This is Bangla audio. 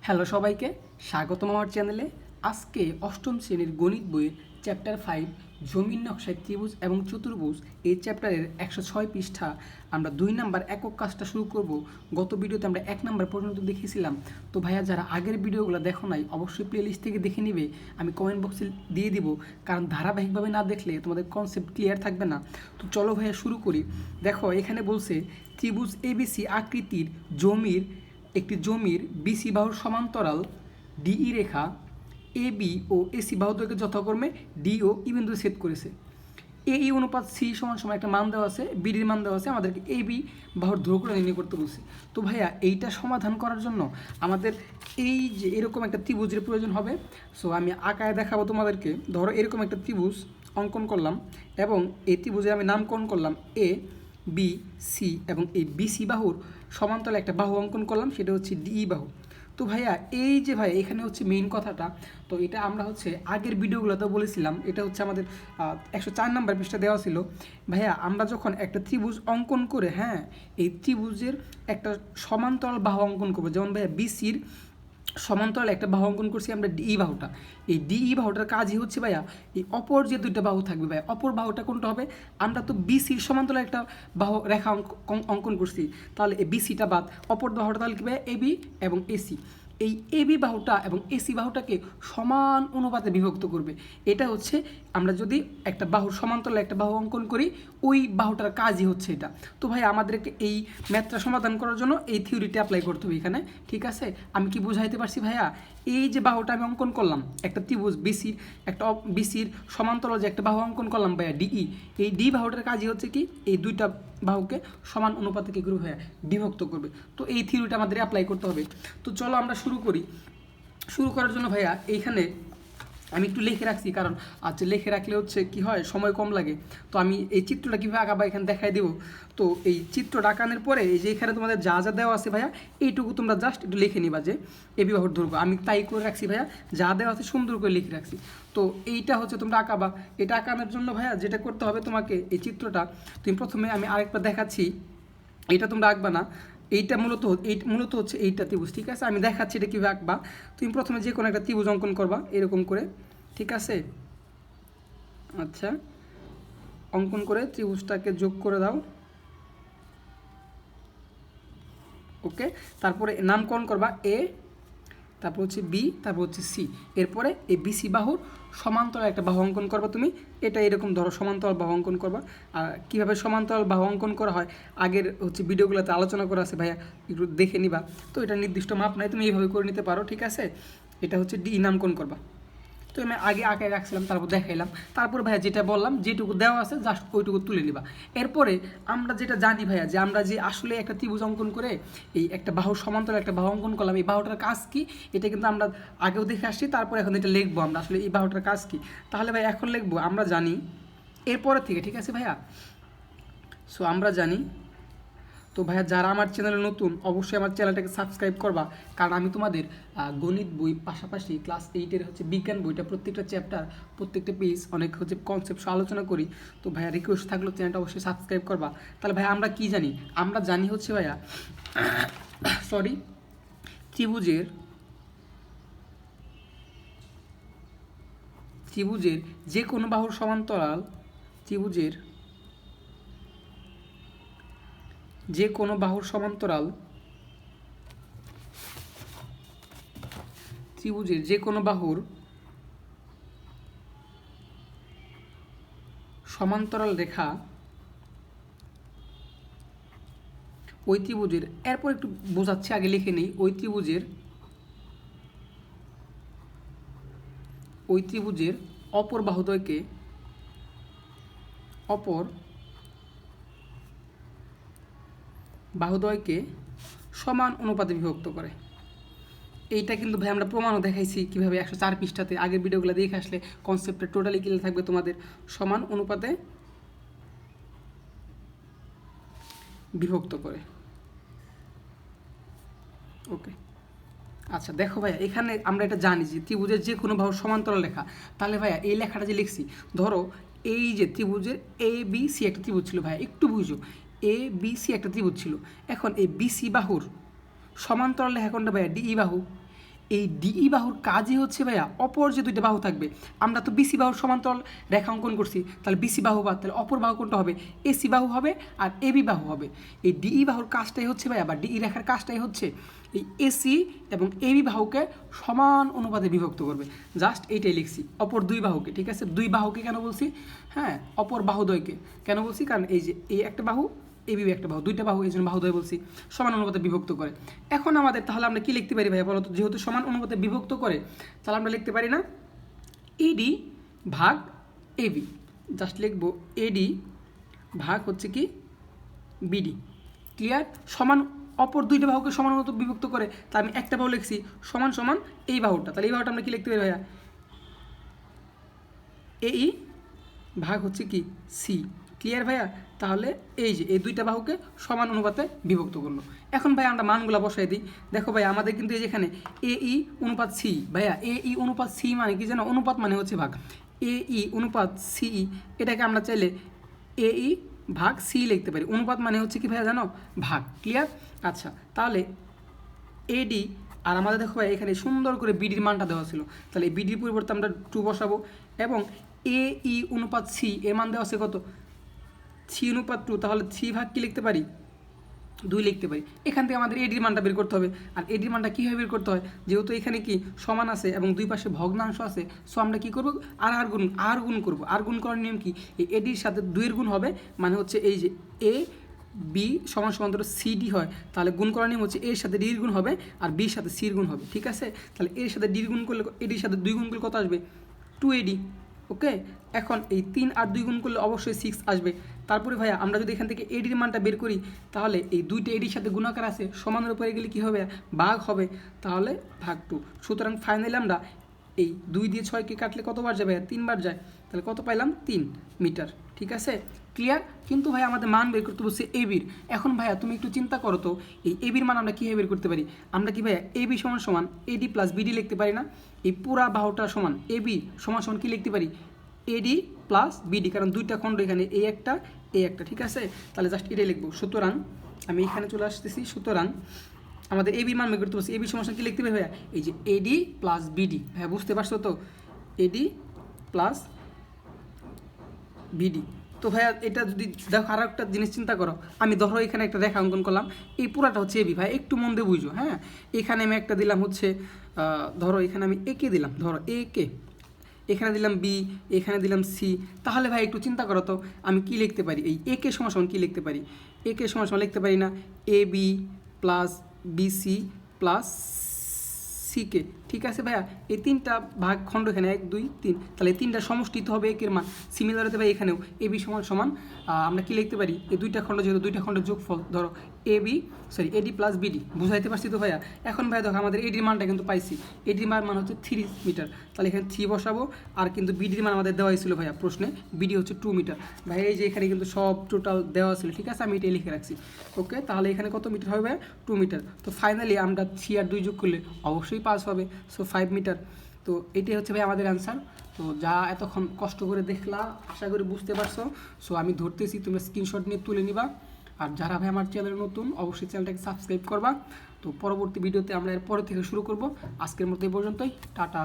হ্যালো সবাইকে স্বাগতম আমার চ্যানেলে। আজকে অষ্টম শ্রেণীর গণিত বইয়ের চ্যাপ্টার 5 জমির নকশায় ত্রিভুজ এবং চতুর্ভুজ এই চ্যাপ্টারের 106 পৃষ্ঠা আমরা 2 নাম্বার একক কাজটা শুরু করব। গত ভিডিওতে আমরা 1 নাম্বার পর্যন্ত দেখেছিলাম। তো ভাইয়া যারা আগের ভিডিওগুলো দেখো নাই অবশ্যই প্লেলিস্ট থেকে দেখে নিবে, আমি কমেন্ট বক্সে দিয়ে দিব, কারণ ধারাবাহিকভাবে না দেখলে তোমাদের কনসেপ্ট ক্লিয়ার থাকবে না। তো চলো ভাইয়া শুরু করি। দেখো এখানে বলছে ত্রিভুজ এবিসি আকৃতির একটি জমির বিসি বাহুর সমান্তরাল DE Rekha A B O AC বাহুদ্বয়কে যথাক্রমে ডি ও ই বিন্দু ছেদ করেছে। এই অনুপাত সি সমান সমান একটা মান দেওয়া আছে, বিডির মান দেওয়া আছে, আমাদেরকে এ বি বাহুর দৈর্ঘ্য নির্ণয় করতে বলছে। তো ভাইয়া এইটা সমাধান করার জন্য আমাদের এই যে এরকম একটা ত্রিভুজের প্রয়োজন হবে। সো আমি আঁকায় দেখাবো তোমাদেরকে। ধরো এরকম একটা ত্রিভুজ অঙ্কন করলাম এবং এই ত্রিভুজে আমি নামকরণ করলাম এ বি সি এবং এই বিসি বাহুর সমান্তরালে একটা বাহু অঙ্কন করলাম, সেটা হচ্ছে ডিই বাহু। তো ভাইয়া এই যে ভাই এখানে হচ্ছে মেইন কথাটা, তো এটা আমরা হচ্ছে আগের ভিডিওগুলোতেও বলেছিলাম, এটা হচ্ছে আমাদের 104 নাম্বার পৃষ্ঠা দেওয়া ছিল। ভাইয়া আমরা যখন একটা ত্রিভুজ অঙ্কন করে এই ত্রিভুজের একটা সমান্তরাল বাহু অঙ্কন করবো, যেমন ভাইয়া বিসির সমান্তরাল একটা বাহু অঙ্কন করছি আমরা ডিই বাহুটা। এই ডিই বাহুটার কাজই হচ্ছে ভাইয়া এই অপর যে দুইটা বাহু থাকবে ভাইয়া, অপর বাহুটা কোনটা হবে? আমরা তো বিসির সমান্তরাল একটা বাহু রেখা অঙ্কন করছি, তাহলে এই বিসিটা বাদ, অপর বাহুটা তাহলে কি ভাইয়া এবি এবং এসি। এই এবি বাহুটা এবং এসি বাহুটাকে সমান অনুপাতে বিভক্ত করবে। এটা হচ্ছে আমরা যদি একটা বাহুর সমান্তরালে একটা বাহু অঙ্কন করি, ওই বাহুটার কাজই হচ্ছে এটা। তো ভাই আমাদেরকে এই ম্যাথটা সমাধান করার জন্য এই থিওরিটা অ্যাপ্লাই করতে হবে এখানে, ঠিক আছে? আমি কি বুঝাইতে পারছি ভাইয়া? এই যে বাহুটা আমি অঙ্কন করলাম, একটা ত্রিভুজ বিসির বিসির সমান্তরাল যে একটা বাহু অঙ্কন করলাম ভাইয়া ডিই, এই ডি বাহুটার কাজই হচ্ছে কি এই দুইটা বাহুকে সমান অনুপাতে কি করবে ভাইয়া? বিভক্ত করবে। তো এই থিওরিটা আমাদের অ্যাপ্লাই করতে হবে। তো চলো আমরা শুরু করি। শুরু করার জন্য ভাইয়া এইখানে আমি একটু লিখে রাখছি, কারণ আচ্ছা লিখে রাখলে হচ্ছে কি হয়, সময় কম লাগে। তো আমি এই চিত্রটা কীভাবে আঁকাবা এখানে দেখাই দেবো। তো এই চিত্রটা আঁকানোর পরে এই যে এখানে তোমাদের যা যা দেওয়া আছে ভাইয়া, এইটুকু তোমরা জাস্ট একটু লিখে নিবা যে এ বিবাহর দৈর্ঘ্য। আমি তাই করে রাখছি ভাইয়া, যা দেওয়া আছে সুন্দর করে লিখে রাখছি। তো এইটা হচ্ছে তোমরা আঁকাবা। এটা আঁকানোর জন্য ভাইয়া যেটা করতে হবে তোমাকে, এই চিত্রটা তুমি প্রথমে আমি আরেকবার দেখাচ্ছি, এটা তোমরা আঁকবা না, এইটা মূলত হচ্ছে এইটা ত্রিভুজ, ঠিক আছে? আমি দেখাচ্ছি এটা কীভাবে আঁকবা। তুমি প্রথমে যে কোনো একটা ত্রিভুজ অঙ্কন করবা এরকম করে, ঠিক আছে? আচ্ছা, অঙ্কন করে ত্রিভুজটাকে যোগ করে দাও, ওকে। তারপরে নামকরণ করবা এ, তারপর হচ্ছে বি, তারপর হচ্ছে সি। এরপরে এই বিসি বাহুর সমান্তরাল একটা বাহু অঙ্কন করবা তুমি। এটা এরকম ধরো সমান্তরাল বাহু অঙ্কন করবা। আর কীভাবে সমান্তরাল বাহু অঙ্কন করা হয় আগের হচ্ছে ভিডিওগুলোতে আলোচনা করা আছে ভাইয়া, একটু দেখে নিবা। তো এটা নির্দিষ্ট মাপ নাই, তুমি এইভাবে করে নিতে পারো, ঠিক আছে? এটা হচ্ছে ডি নামকরণ করবা। তো আমি আগে আঁকায় রাখছিলাম, তারপর দেখাইলাম। তারপর ভাইয়া যেটা বললাম, যেটুকু দেওয়া আছে জাস্ট ওইটুকু তুলে নিবা। এরপরে আমরা যেটা জানি ভাইয়া, যে আমরা যে আসলে একটা ত্রিভুজ অঙ্কন করে এই একটা বাহুর সমান্তরাল একটা বাহু অঙ্কন করলাম, এই বাহুটার কাজ কি এটা কিন্তু আমরা আগেও দেখে আসছি। তারপর এখন এটা লিখবো আমরা আসলে এই বাহুটার কাজ কি। তাহলে ভাই এখন লিখবো আমরা জানি এরপরের থেকে, ঠিক আছে ভাইয়া? সো আমরা জানি। তো ভাইয়া যারা আমার চ্যানেলে নতুন অবশ্যই আমার চ্যানেলটাকে সাবস্ক্রাইব করবা, কারণ আমি তোমাদের গণিত বই পাশাপাশি ক্লাস 8-এর হচ্ছে বিজ্ঞান বইটা প্রত্যেকটা চ্যাপ্টার প্রত্যেকটা পেজ অনেক হচ্ছে কনসেপ্ট আলোচনা করি। তো ভাইয়া রিকোয়েস্ট থাকলো চ্যানেলটা অবশ্যই সাবস্ক্রাইব করবা। তাহলে ভাইয়া আমরা কি জানি? আমরা জানি হচ্ছে ভাইয়া সরি ত্রিভুজের যে কোনো বাহুর সমান্তরাল, ত্রিভুজের যে কোনো বাহুর সমান্তরাল, ত্রিভুজের যে কোনো বাহুর সমান্তরাল রেখা ওই ত্রিভুজের, এরপর একটু বোঝাচ্ছি, আগে লিখে নেই। ওই ত্রিভুজের অপর বাহুদ্বয়কে সমান অনুপাতে বিভক্ত করে। এইটা কিন্তু ভাই আমরা প্রমাণও দেখাইছি কীভাবে, 104 পৃষ্ঠাতে। আগের ভিডিওগুলো দেখে আসলে কনসেপ্টটা টোটালি ক্লিয়ার থাকবে তোমাদের। সমান অনুপাতে বিভক্ত করে, ওকে। আচ্ছা দেখো ভাইয়া, এখানে আমরা এটা জানি যে ত্রিভুজের যে কোনো বাহুর সমান্তরাল লেখা। তাহলে ভাইয়া এই লেখাটা যে লিখছি, ধরো এই যে ত্রিভুজের এ বি সি একটা ত্রিভুজ ছিল ভাইয়া, একটু বুঝো, এ বি সি একটা ত্রিভুজ ছিল। এখন এই বিসি বাহুর সমান্তরাল লেখা কোনটা ভাইয়া? ডিই বাহু। এই ডিই বাহুর কাজই হচ্ছে ভাইয়া অপর যে দুইটা বাহু থাকবে, আমরা তো বিসি বাহুর সমান্তরাল রেখা অঙ্কন করছি, তাহলে বিসি বাহু বাদ, তাহলে অপর বাহু কোনটা হবে, এসি বাহু হবে আর এবি বাহু হবে। এই ডিই বাহুর কাজটাই হচ্ছে ভাইয়া, বা ডিই রেখার কাজটাই হচ্ছে এই এসি এবং এবি বাহুকে সমান অনুপাতে বিভক্ত করবে। জাস্ট এইটাই লিখছি, অপর দুই বাহুকে, ঠিক আছে। দুই বাহুকে কেন বলছি, হ্যাঁ, অপর বাহুদ্বয়কে কেন বলছি, কারণ এই যে এই একটা বাহু, এবি একটা বাহু, দুইটা বাহু, এই জন্য বাহুদ্বয় বলছি, সমান অনুপাতে বিভক্ত করে। এখন আমাদের তাহলে আমরা কি লিখতে পারি ভাইয়া বলতো, যেহেতু সমান অনুপাতে বিভক্ত করে, তাহলে আমরা লিখতে পারি না এডি ভাগ এবি, জাস্ট লিখবো এডি ভাগ হচ্ছে কি বিডি। ক্লিয়ার? সমান, অপর দুইটা বাহুকে সমান অনুপাতে বিভক্ত করে, তা আমি একটা বাহু লিখছি সমান সমান এই বাহুটা, তাহলে এই বাহুটা আমরা কি লিখতে পারি ভাইয়া, এই ভাগ হচ্ছে কি সি। ক্লিয়ার ভাইয়া? তাহলে এই যে এই দুইটা বাহুকে সমান অনুপাতে বিভক্ত করলো। এখন ভাই আমরা মানগুলো বসাই দিই। দেখো ভাই আমাদের কিন্তু এই যেখানে এই অনুপাত সি, ভাইয়া এই অনুপাত সি মানে কি জানো, অনুপাত মানে হচ্ছে ভাগ, এই অনুপাত সি, এটাকে আমরা চাইলে এই ভাগ সি লিখতে পারি। অনুপাত মানে হচ্ছে কি ভাইয়া জানো, ভাগ। ক্লিয়ার? আচ্ছা, তাহলে এডি আর আমাদের দেখো ভাই এখানে সুন্দর করে বিডির মানটা দেওয়া ছিল, তাহলে এই বিডির পরিবর্তে আমরা 2 বসাবো, এবং এই অনুপাত সি এর মান দেওয়া আছে কত, 3 অনুপাত 2, তাহলে 3 ভাগ কি লিখতে পারি, 2 লিখতে পারি। এখান থেকে আমাদের এডির মানটা বের করতে হবে। আর এডির মানটা কীভাবে বের করতে হয়, যেহেতু এখানে কি সমান আছে এবং দুই পাশে ভগ্নাংশ আছে, সো আমরা কী করবো, আর গুণ করবো। আর গুণ করার নিয়ম কি, এই এডির সাথে 2 এর গুণ হবে, মানে হচ্ছে এই যে এ বি সমান সমান ধরো সিডি হয়, তাহলে গুণ করার নিয়ম হচ্ছে এর সাথে ডির গুণ হবে আর বির সাথে সির গুণ হবে। ঠিক আছে? তাহলে এর সাথে ডির গুণ করলে, এডির সাথে 2 গুণ করলে কত আসবে, 2AD। ওকে, এখন এই 3 আর 2 গুণ করলে অবশ্যই 6 আসবে। তারপরে ভাইয়া আমরা যদি এখান থেকে এডির মানটা বের করি, তাহলে এই দুইটা এডির সাথে গুণাকার আছে, সমানের উপরে গেলে কী হবে, ভাগ হবে, তাহলে ভাগ 2। সুতরাং ফাইনালি আমরা এই 2 দিয়ে 6কে কাটলে কতবার যাবে, 3 বার যায়, তাহলে কত পাইলাম, 3 মিটার। ঠিক আছে? ক্লিয়ার? কিন্তু ভাই আমাদের মান বের করতে বলছে এবির। এখন ভাইয়া তুমি একটু চিন্তা করো তো, এই এবির মান আমরা কীভাবে বের করতে পারি, আমরা কি ভাইয়া এবি সমান সমান এডি প্লাস বিডি লিখতে পারি না? এই পুরা বাহুটা সমান এবি সমান সমান কী লিখতে পারি, এডি প্লাস বিডি, কারণ দুইটা খণ্ড এখানে এই একটা, ঠিক আছে? তাহলে জাস্ট এটাই লিখবো। সুতরাং আমি এখানে চলে আসতেছি, সুতরাং আমাদের এবি মান বের করতে বলছি, এবি সমান কী লিখতে পারি ভাইয়া, এই যে এডি প্লাস বিডি। ভাইয়া বুঝতে পারছো তো, এডি প্লাস বিডি। তো ভাইয়া এটা যদি দেখো, আরও একটা জিনিস চিন্তা করো, আমি ধরো এখানে একটা রেখা অঙ্কন করলাম, এই পুরাটা হচ্ছে এবি। ভাই একটু মন দিয়ে বুঝো, হ্যাঁ, এখানে আমি একটা দিলাম হচ্ছে, ধরো এখানে আমি একে দিলাম, ধরো একে, এখানে দিলাম বি, এখানে দিলাম সি। তাহলে ভাই একটু চিন্তা করো তো, আমি কি লিখতে পারি, এই একে সমান সমান কী লিখতে পারি, একে সমান সমান লিখতে পারি না A B plus BC plus সিকে। ঠিক আছে ভাইয়া, এই 3টা ভাগ খণ্ড এখানে 1 2 3, তাহলে এই 3টা সমষ্টিত হবে একের মান। সিমিলার হতে ভাই এখানেও এবি সমান সমান আমরা কি লিখতে পারি, এই 2টা খণ্ড যেহেতু 2টা খণ্ডের যোগফল, ধরো এডি প্লাস বিডি। বুঝাইতে পারছি তো ভাইয়া? এখন ভাইয়া দেখো আমাদের এডির মানটা কিন্তু পাইছি, এডির মান হচ্ছে 3 মিটার, তাহলে এখানে 3 বসাবো। আর কিন্তু বিডির মান আমাদের দেওয়াই ছিল ভাইয়া প্রশ্নে, বিডি হচ্ছে 2 মিটার। ভাই এই যে এখানে কিন্তু সব টোটাল দেওয়া ছিল, ঠিক আছে, আমি এটাই লিখে রাখছি। ওকে, তাহলে এখানে কত মিটার হবে, 2 মিটার। তো ফাইনালি আমরা 3 আর 2 যোগ করলে অবশ্যই 5 হবে, সো 5 মিটার। তো এটাই হচ্ছে ভাই আমাদের অ্যান্সার। তো যা এতক্ষণ কষ্ট করে দেখলা, আশা করি বুঝতে পারছো। সো আমি ধরতেছি, তুমি স্ক্রিনশট নিয়ে তুলে নিবা। আর যারা ভাই আমার চ্যানেলে নতুন, অবশ্যই চ্যানেলটাকে সাবস্ক্রাইব করবা। তো পরবর্তী ভিডিওতে আমরা এর পরে থেকে শুরু করব। আজকের মতো এই পর্যন্তই, টাটা।